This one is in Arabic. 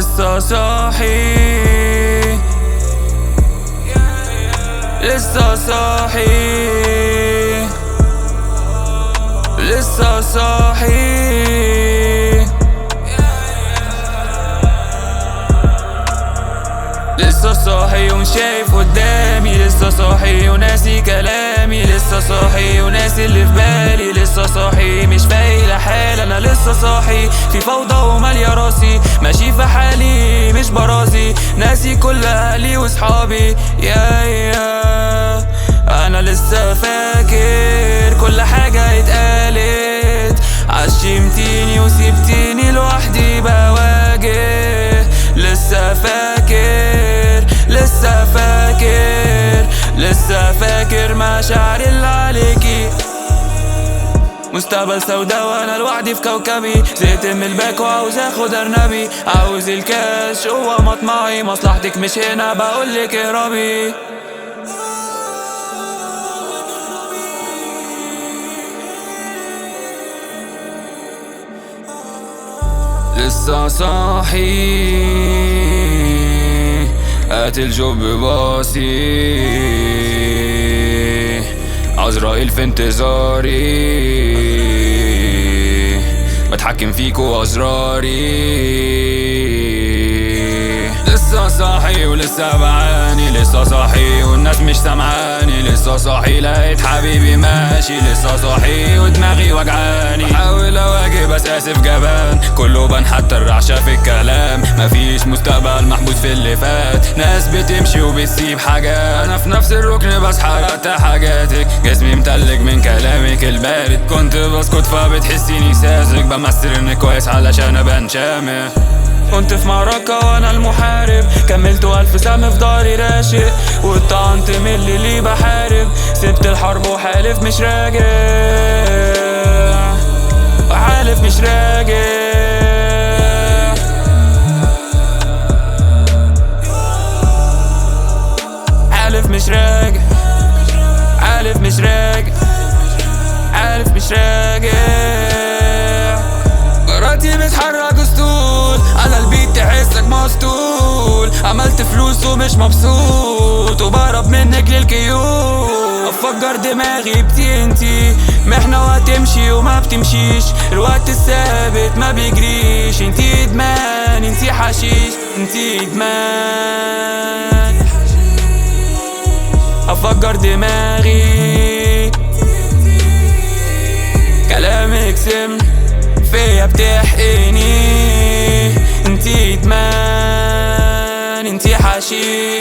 لسه صاحي، لسه صاحي، لسه صاحي. لسه صاحي ومش شايف قدامي، لسه صاحي وناسي كلامي، لسه صاحي وناسي اللي في بالي، لسه صاحي مش فايق لحال. انا لسه صاحي في فوضى ومالية راسي، ماشي في حالي مش براسي، ناسي كل اهلي وصحابي. يا انا لسه فاكر كل حاجة اتقالت، عشمتيني وسبتيني لوحدي بواجه. لسه فاكر، لسه فاكر، لسه فاكر مشاعري اللي عليكي. مستقبل سودا وانا لوحدي في كوكبي، زهقت من الباك وعاوز اخد ارنبي، عاوز الكاش هو مطمعي، مصلحتك مش هنا بقولك اهربي. لسه صاحي قاتل جوب باصي، عزرائيل في انتظاري، بتحكم فيكو أسراري. لسه صاحي ولسه بعاني، لسه صاحي والناس مش سامعاني، لسه صاحي لقيت حبيبي ماشي، لسه صاحي ودماغي وجعاني، بحاول اواجه بس اسف جبان، كله بان حتى الرعشة في الكلام، مفيش مستقبل محبوس في اللي فات، ناس بتمشي وبتسيب حاجات، انا في نفس الركن بس حرقت حاجاتك، جسمي متلج من كلامك البارد، كنت بسكت فبتحسيني ساذج، بمثل اني كويس علشان ابان شامخ. كنت في معركة وانا المحارب، كملت 1000 سهم في داري راشق، واتطعنت من اللي بحارب، سبت الحرب وحالف مش راجع، وحالف مش راجع. حالف مش راجع، حالف مش راجع، حالف مش راجع. جراتي بتحرك اسطول على البيت تحسك مسطول، عملت فلوس ومش مبسوط وبهرب منك للكيوت، افجر دماغي بتنتي محنة وهتمشي وما بتمشيش، الوقت الثابت ما بيجريش، انتي ادمان انتي حشيش انتي ادمان. افجر دماغي كلامك سم فيا بتحقني، انتي ادمان انتي حشيش.